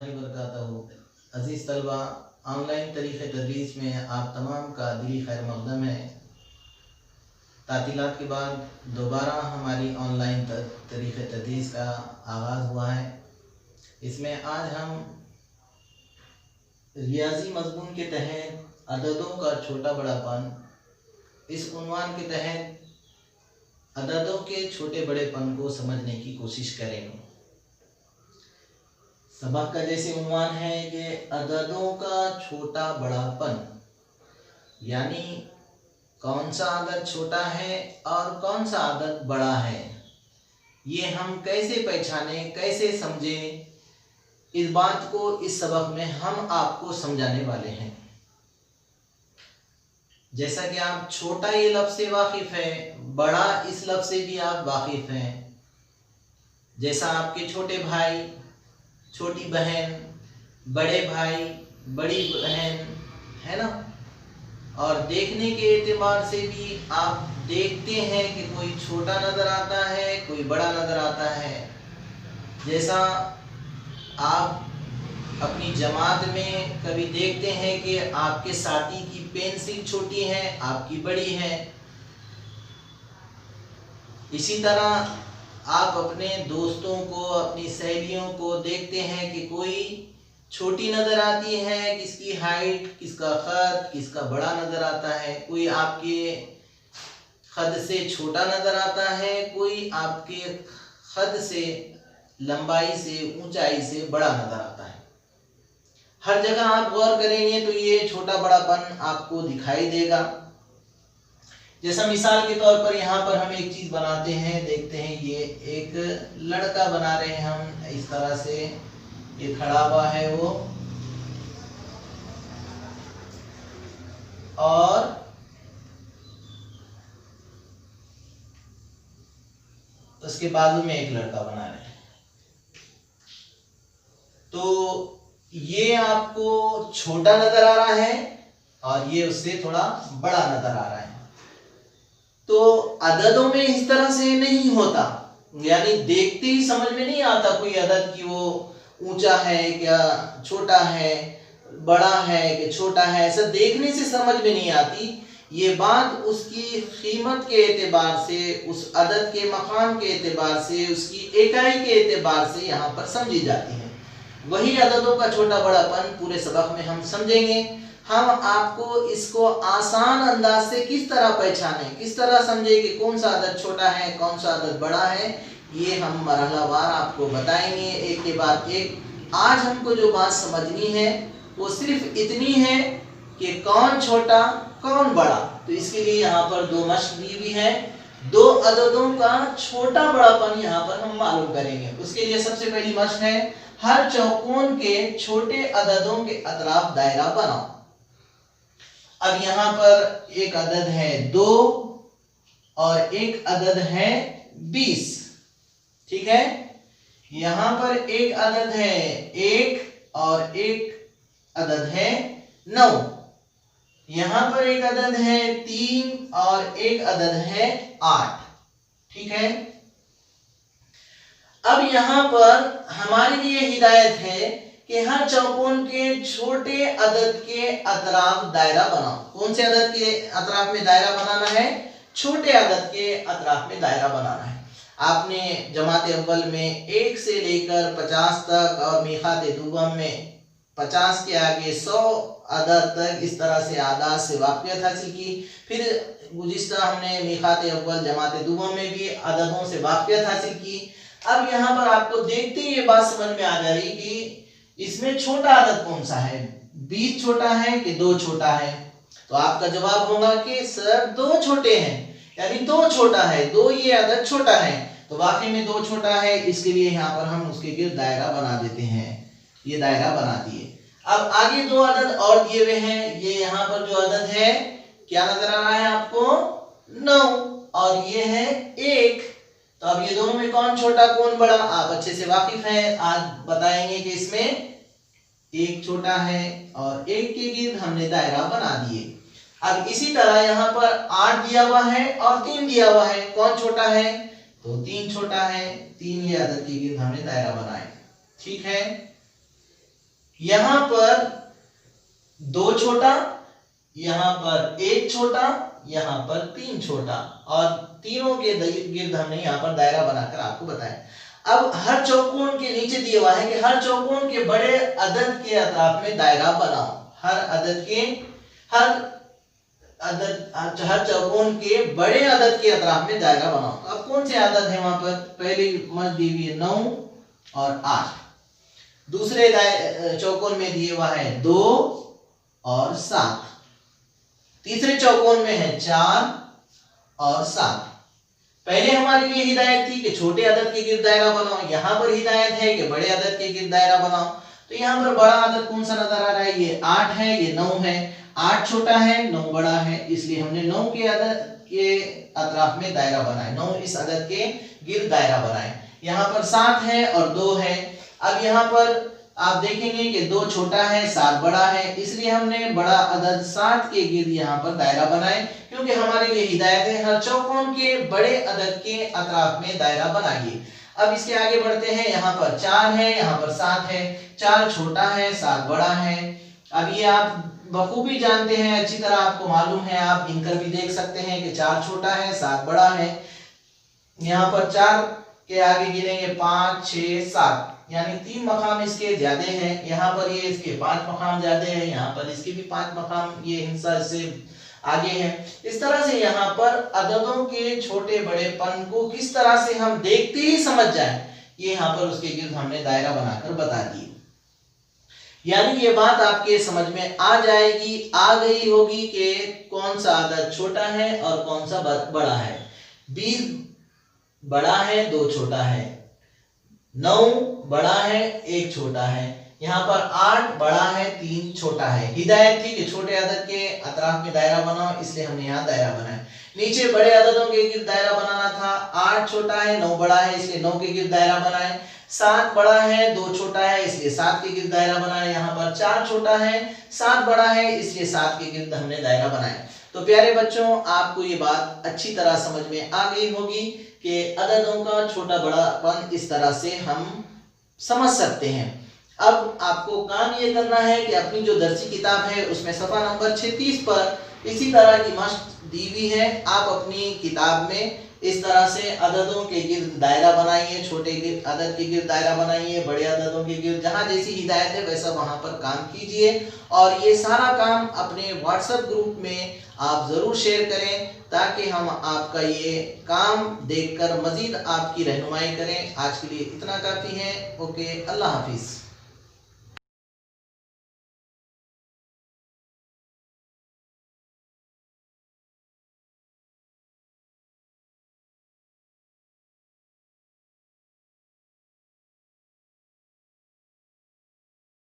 वबरकातुहू। अज़ीज़ तलबा, ऑनलाइन तरीक़े तदरीस में आप तमाम का दिली खैर मक़दम है। तातीलात के बाद दोबारा हमारी ऑनलाइन तरीक़े तदरीस का आगाज़ हुआ है। इसमें आज हम रियाज़ी मज़मून के तहत अददों का छोटा बड़ापन, इस उन्वान के तहत अददों के छोटे बड़ेपन को समझने की कोशिश करेंगे। सबक का जैसे उन्वान है कि अददों का छोटा बड़ापन, यानी कौन सा अदद छोटा है और कौन सा अदद बड़ा है, ये हम कैसे पहचाने, कैसे समझें, इस बात को इस सबक में हम आपको समझाने वाले हैं। जैसा कि आप छोटा ये लफ्ज़ से वाकिफ़ है, बड़ा इस लफ्ज़ से भी आप वाकिफ़ हैं। जैसा आपके छोटे भाई, छोटी बहन, बड़े भाई, बड़ी बहन, है ना। और देखने के एतबार से भी आप देखते हैं कि कोई छोटा नज़र आता है, कोई बड़ा नज़र आता है। जैसा आप अपनी जमात में कभी देखते हैं कि आपके साथी की पेंसिल छोटी है, आपकी बड़ी है। इसी तरह आप अपने दोस्तों को, अपनी सहेलियों को देखते हैं कि कोई छोटी नज़र आती है, किसकी हाइट, किसका ख़द, किसका बड़ा नज़र आता है। कोई आपके ख़द से छोटा नज़र आता है, कोई आपके ख़द से, लंबाई से, ऊंचाई से बड़ा नज़र आता है। हर जगह आप गौर करेंगे तो ये छोटा बड़ापन आपको दिखाई देगा। जैसा मिसाल के तौर पर यहाँ पर हम एक चीज़ बनाते हैं, देखते हैं, ये एक लड़का बना रहे हैं हम। इस तरह से ये खड़ा हुआ है वो, और उसके बाजू में एक लड़का बना रहे हैं। तो ये आपको छोटा नजर आ रहा है और ये उससे थोड़ा बड़ा नजर आ रहा है। तो अददों में इस तरह से नहीं होता, यानी देखते ही समझ में नहीं आता कोई अदद कि वो ऊंचा है क्या, छोटा है, बड़ा है कि छोटा है। ऐसा देखने से समझ में नहीं आती। ये बात उसकी कीमत के एतबार से, उस अदद के मकाम के एतबार से, उसकी इकाई के एतबार से यहाँ पर समझी जाती है। वही अददों का छोटा बड़ापन पूरे सबक में हम समझेंगे। हम आपको इसको आसान अंदाज से किस तरह पहचाने, किस तरह समझे कि कौन सा अदद छोटा है, कौन सा अदद बड़ा है, ये हम मरहलावार आपको बताएंगे एक के बाद एक। आज हमको जो बात समझनी है वो सिर्फ इतनी है कि कौन छोटा, कौन बड़ा। तो इसके लिए यहाँ पर दो मश्क दी हुई है। दो अददों का छोटा बड़ापन यहाँ पर हम मालूम करेंगे। उसके लिए सबसे पहली मश्क है, हर चौकोन के छोटे अददों के अतराफ दायरा बनाओ। अब यहाँ पर एक अदद है 2 और एक अदद है 20, ठीक है। यहाँ पर एक अदद है 1 और एक अदद है 9। यहाँ पर एक अदद है 3 और एक अदद है 8, ठीक है। अब यहाँ पर हमारे लिए हिदायत है कि हर चौकोन के छोटे अदद के अतराफ दायरा बनाओ। कौन से अदद के अतराफ में दायरा बनाना है? छोटे अदद के अतराफ में दायरा बनाना है। आपने जमात अव्वल में 1 से लेकर 50 तक और मीकात दुवम में 50 के आगे 100 अदद तक इस तरह से आदाद से वाक़ियत हासिल की। फिर गुज़िश्ता हमने मीकात अव्वल जमात दुवम में भी अददों से वाक़ियत हासिल की। अब यहाँ पर आपको देखते ही ये बात समझ में आ जाएगी कि इसमें छोटा अदद कौन सा है, 20 छोटा है कि 2 छोटा है। तो आपका जवाब होगा कि सर 2 छोटे हैं, यानी 2 छोटा है, 2 ये अदद छोटा है। तो वाकई में 2 छोटा है, इसके लिए यहाँ पर हम उसके गिर्द दायरा बना देते हैं। ये दायरा बना दिए। अब आगे 2 अदद और दिए हुए हैं। ये यहाँ पर जो अदद है क्या नजर आ रहा है आपको? 9 और ये है 1। तो अब ये दोनों में कौन छोटा कौन बड़ा आप अच्छे से वाकिफ हैं। आज बताएंगे कि इसमें 1 छोटा है और 1 के गिर्द हमने दायरा बना दिए। अब इसी तरह यहाँ पर 8 दिया हुआ है और 3 दिया हुआ है, कौन छोटा है? तो 3 छोटा है, 3 ये अदद के गिर्द हमने दायरा बनाए, ठीक है। यहां पर 2 छोटा, यहां पर 1 छोटा, यहां पर 3 छोटा, और तीनों के गिर्द हमने यहां पर दायरा बनाकर आपको बताया। अब हर चौकोन के नीचे दिया हुआ है कि हर चौकोन के बड़े अदद के अतराफ में दायरा बनाओ। हर चौकोन के बड़े अदद के अतराफ में दायरा बनाओ। तो अब कौन से अदद है वहां पर? पहली मत दी हुई है 9 और 8। दूसरे चौकोन में दिए हुआ है 2 और 7। तीसरे चौकोन में है 4 और 7। पहले हमारे लिए हिदायत थी कि छोटे अदद के गिर्द दायरा बनाओ, यहां पर हिदायत है कि बड़े अदद के गिर्द दायरा बनाओ। तो यहां पर बड़ा अदद कौन सा नजर आ रहा है? ये 8 है, ये 9 है। 8 छोटा है, 9 बड़ा है, इसलिए हमने 9 के अदद के अतराफ में दायरा बनाए, 9 इस अदद के गिर्द दायरा बनाए। यहाँ पर 7 है और 2 है। अब यहाँ पर आप देखेंगे कि 2 छोटा है, 7 बड़ा है, इसलिए हमने बड़ा अदद 7 के गिर्द यहाँ पर दायरा बनाए, क्योंकि हमारे लिए हिदायत है हर चौकोन के बड़े अदद के अतराफ में दायरा बनाइए। अब इसके आगे बढ़ते हैं। यहाँ पर 4 है, यहाँ पर 7 है। 4 छोटा है, 7 बड़ा है। अब ये आप बखूबी जानते हैं, अच्छी तरह आपको मालूम है, आप गिनकर भी देख सकते हैं कि 4 छोटा है, 7 बड़ा है। यहाँ पर 4 के आगे गिनेंगे 5, 6, 7, यानी 3 मकाम इसके ज्यादा हैं। यहाँ पर ये इसके 5 मकाम ज्यादा है, यहाँ पर इसके भी 5 मकाम, ये हिस्सा इससे आगे है। इस तरह से यहाँ पर अददों के छोटे बड़ेपन को किस तरह से हम देखते ही समझ जाएं, ये यहाँ पर उसके गिर्द हमने दायरा बनाकर बता दी। यानी ये बात आपके समझ में आ जाएगी, आ गई होगी कि कौन सा अदद छोटा है और कौन सा बड़ा है। 20 बड़ा है, 2 छोटा है। 9 बड़ा है, 1 छोटा है। यहाँ पर 8 बड़ा है, 3 छोटा है। हिदायत थी कि छोटे अदद के अतराफ में दायरा बनाओ, इसलिए हमने यहाँ दायरा बनाया। नीचे बड़े अददों के गिर्द दायरा बनाना था। 8 छोटा है, 9 बड़ा है, इसलिए 9 के गिर्द दायरा बनाए। 7 बड़ा है, 2 छोटा है, इसलिए 7 के गिर्द दायरा बनाए। यहाँ पर 4 छोटा है, 7 बड़ा है, इसलिए 7 के गिर्द हमने दायरा बनाए। तो प्यारे बच्चों, आपको ये बात अच्छी तरह समझ में आ गई होगी कि अददों का छोटा बड़ापन इस तरह से हम समझ सकते हैं। अब आपको काम ये करना है कि अपनी जो दर्सी किताब है उसमें सफ़ा नंबर 36 पर इसी तरह की मश्क दी हुई है। आप अपनी किताब में इस तरह से अददों के गिर्द दायरा बनाइए, छोटे अदद के गिर्द दायरा बनाइए, बड़े अददों के गिर्द, जहाँ जैसी हिदायत है वैसा वहाँ पर काम कीजिए। और ये सारा काम अपने व्हाट्सएप ग्रुप में आप ज़रूर शेयर करें, ताकि हम आपका ये काम देखकर मज़ीद आपकी रहनुमाई करें। आज के लिए इतना काफ़ी है। ओके, अल्लाह हाफिज़।